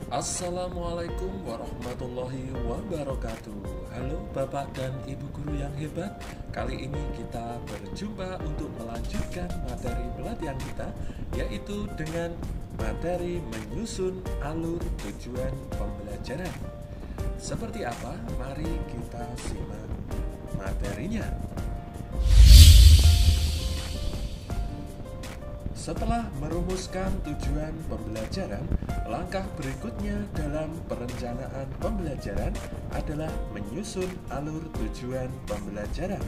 Assalamualaikum warahmatullahi wabarakatuh. Halo Bapak dan Ibu guru yang hebat. Kali ini kita berjumpa untuk melanjutkan materi pelatihan kita, yaitu dengan materi menyusun alur tujuan pembelajaran. Seperti apa? Mari kita simak materinya. Setelah merumuskan tujuan pembelajaran, langkah berikutnya dalam perencanaan pembelajaran adalah menyusun alur tujuan pembelajaran.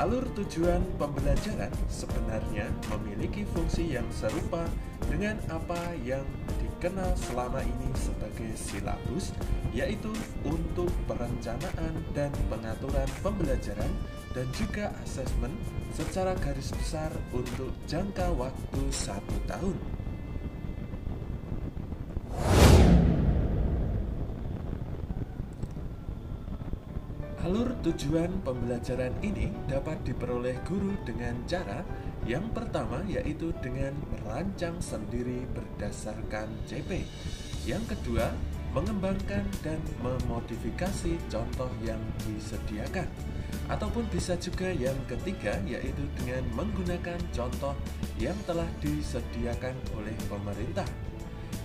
Alur tujuan pembelajaran sebenarnya memiliki fungsi yang serupa dengan apa yang dikenal selama ini sebagai silabus, yaitu untuk perencanaan dan pengaturan pembelajaran dan juga asesmen secara garis besar untuk jangka waktu 1 tahun. Alur tujuan pembelajaran ini dapat diperoleh guru dengan cara yang pertama, yaitu dengan merancang sendiri berdasarkan CP. Yang kedua, mengembangkan dan memodifikasi contoh yang disediakan. Ataupun bisa juga yang ketiga, yaitu dengan menggunakan contoh yang telah disediakan oleh pemerintah.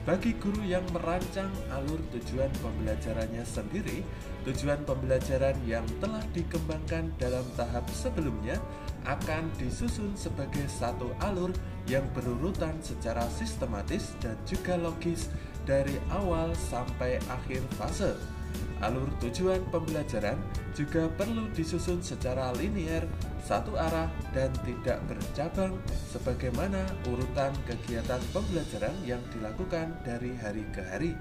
Bagi guru yang merancang alur tujuan pembelajarannya sendiri, tujuan pembelajaran yang telah dikembangkan dalam tahap sebelumnya akan disusun sebagai satu alur yang berurutan secara sistematis dan juga logis dari awal sampai akhir fase. Alur tujuan pembelajaran juga perlu disusun secara linear, satu arah, dan tidak bercabang sebagaimana urutan kegiatan pembelajaran yang dilakukan dari hari ke hari.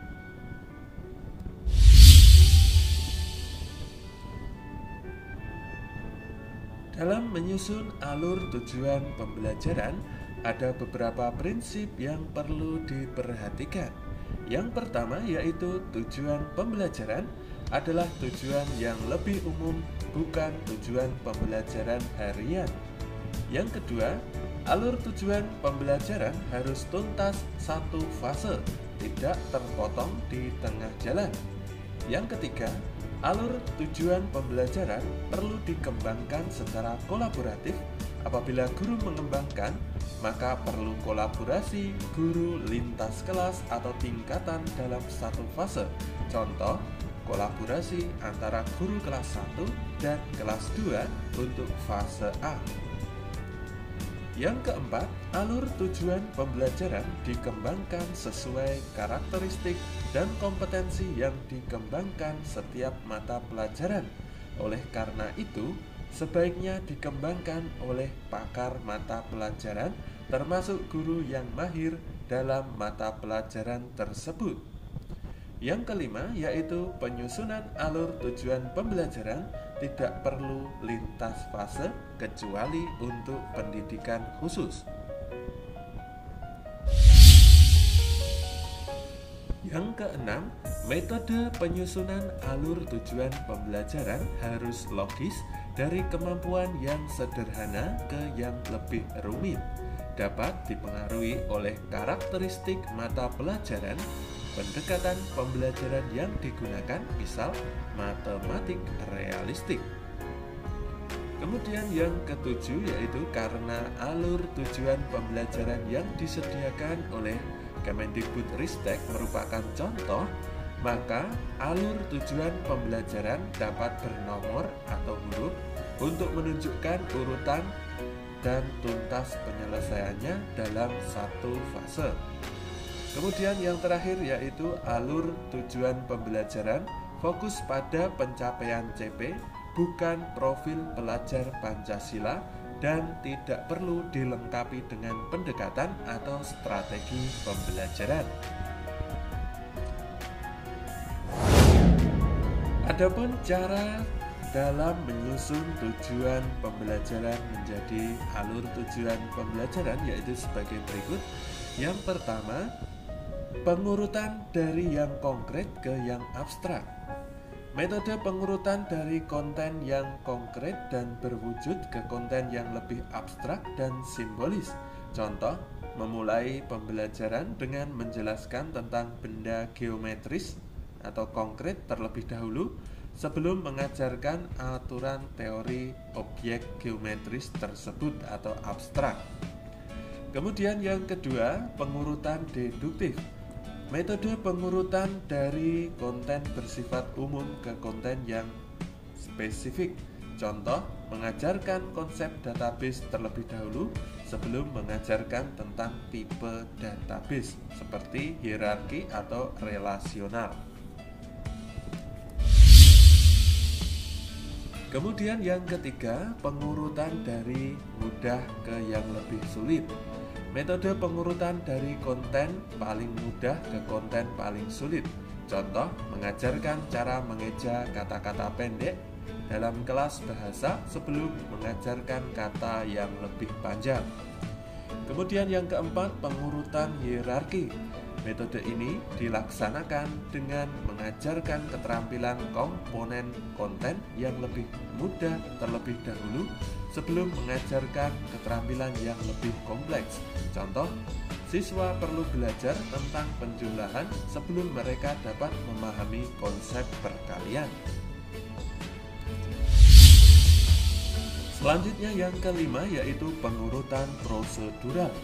Dalam menyusun alur tujuan pembelajaran, ada beberapa prinsip yang perlu diperhatikan. Yang pertama, yaitu tujuan pembelajaran adalah tujuan yang lebih umum, bukan tujuan pembelajaran harian. Yang kedua, alur tujuan pembelajaran harus tuntas satu fase, tidak terpotong di tengah jalan. Yang ketiga, alur tujuan pembelajaran perlu dikembangkan secara kolaboratif. Apabila guru mengembangkan, maka perlu kolaborasi guru lintas kelas atau tingkatan dalam satu fase. Contoh, kolaborasi antara guru kelas 1 dan kelas 2 untuk fase A. Yang keempat, alur tujuan pembelajaran dikembangkan sesuai karakteristik dan kompetensi yang dikembangkan setiap mata pelajaran. Oleh karena itu, sebaiknya dikembangkan oleh pakar mata pelajaran, termasuk guru yang mahir dalam mata pelajaran tersebut. Yang kelima, yaitu penyusunan alur tujuan pembelajaran tidak perlu lintas fase kecuali untuk pendidikan khusus. Yang keenam, metode penyusunan alur tujuan pembelajaran harus logis dari kemampuan yang sederhana ke yang lebih rumit. Dapat dipengaruhi oleh karakteristik mata pelajaran, pendekatan pembelajaran yang digunakan, misal matematik realistik. Kemudian yang ketujuh, yaitu karena alur tujuan pembelajaran yang disediakan oleh Kemendikbudristek merupakan contoh, maka alur tujuan pembelajaran dapat bernomor atau huruf untuk menunjukkan urutan dan tuntas penyelesaiannya dalam satu fase. Kemudian yang terakhir, yaitu alur tujuan pembelajaran fokus pada pencapaian CP, bukan profil pelajar Pancasila, dan tidak perlu dilengkapi dengan pendekatan atau strategi pembelajaran. Adapun cara dalam menyusun tujuan pembelajaran menjadi alur tujuan pembelajaran yaitu sebagai berikut. Yang pertama, pengurutan dari yang konkret ke yang abstrak. Metode pengurutan dari konten yang konkret dan berwujud ke konten yang lebih abstrak dan simbolis. Contoh, memulai pembelajaran dengan menjelaskan tentang benda geometris atau konkret terlebih dahulu sebelum mengajarkan aturan teori objek geometris tersebut atau abstrak. Kemudian yang kedua, pengurutan deduktif. Metode pengurutan dari konten bersifat umum ke konten yang spesifik. Contoh, mengajarkan konsep database terlebih dahulu sebelum mengajarkan tentang tipe database seperti hierarki atau relasional. Kemudian yang ketiga, pengurutan dari mudah ke yang lebih sulit. Metode pengurutan dari konten paling mudah ke konten paling sulit. Contoh, mengajarkan cara mengeja kata-kata pendek dalam kelas bahasa sebelum mengajarkan kata yang lebih panjang. Kemudian yang keempat, pengurutan hierarki. Metode ini dilaksanakan dengan mengajarkan keterampilan komponen konten yang lebih mudah terlebih dahulu sebelum mengajarkan keterampilan yang lebih kompleks. Contoh, siswa perlu belajar tentang penjumlahan sebelum mereka dapat memahami konsep perkalian. Selanjutnya yang kelima yaitu pengurutan prosedural.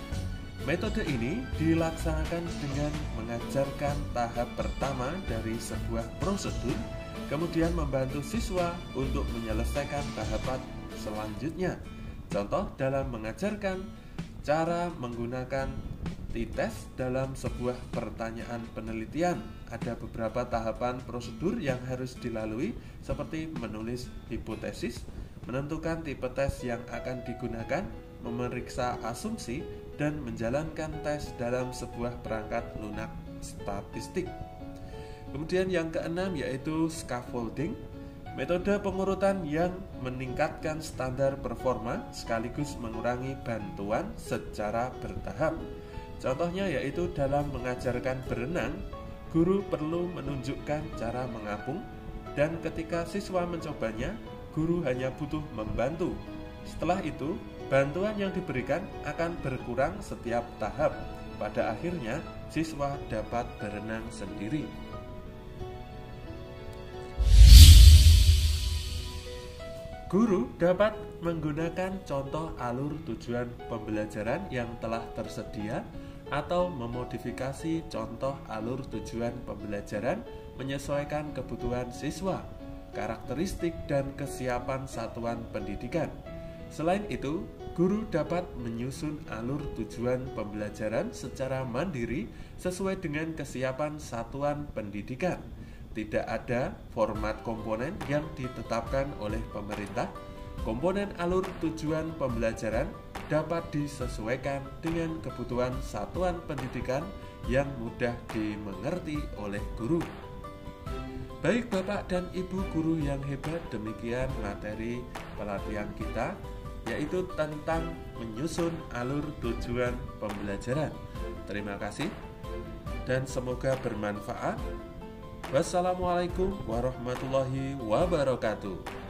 Metode ini dilaksanakan dengan mengajarkan tahap pertama dari sebuah prosedur, kemudian membantu siswa untuk menyelesaikan tahapan selanjutnya. Contoh dalam mengajarkan cara menggunakan t-test dalam sebuah pertanyaan penelitian. Ada beberapa tahapan prosedur yang harus dilalui seperti menulis hipotesis, menentukan tipe tes yang akan digunakan, memeriksa asumsi, dan menjalankan tes dalam sebuah perangkat lunak statistik. Kemudian yang keenam yaitu scaffolding, metode pengurutan yang meningkatkan standar performa sekaligus mengurangi bantuan secara bertahap. Contohnya yaitu dalam mengajarkan berenang, guru perlu menunjukkan cara mengapung, dan ketika siswa mencobanya, guru hanya butuh membantu. Setelah itu, bantuan yang diberikan akan berkurang setiap tahap. Pada akhirnya, siswa dapat berenang sendiri. Guru dapat menggunakan contoh alur tujuan pembelajaran yang telah tersedia atau memodifikasi contoh alur tujuan pembelajaran menyesuaikan kebutuhan siswa, karakteristik dan kesiapan satuan pendidikan. Selain itu, guru dapat menyusun alur tujuan pembelajaran secara mandiri sesuai dengan kesiapan satuan pendidikan. Tidak ada format komponen yang ditetapkan oleh pemerintah. Komponen alur tujuan pembelajaran dapat disesuaikan dengan kebutuhan satuan pendidikan yang mudah dimengerti oleh guru. Baik Bapak dan Ibu guru yang hebat, demikian materi pelatihan kita, yaitu tentang menyusun alur tujuan pembelajaran. Terima kasih dan semoga bermanfaat. Wassalamualaikum warahmatullahi wabarakatuh.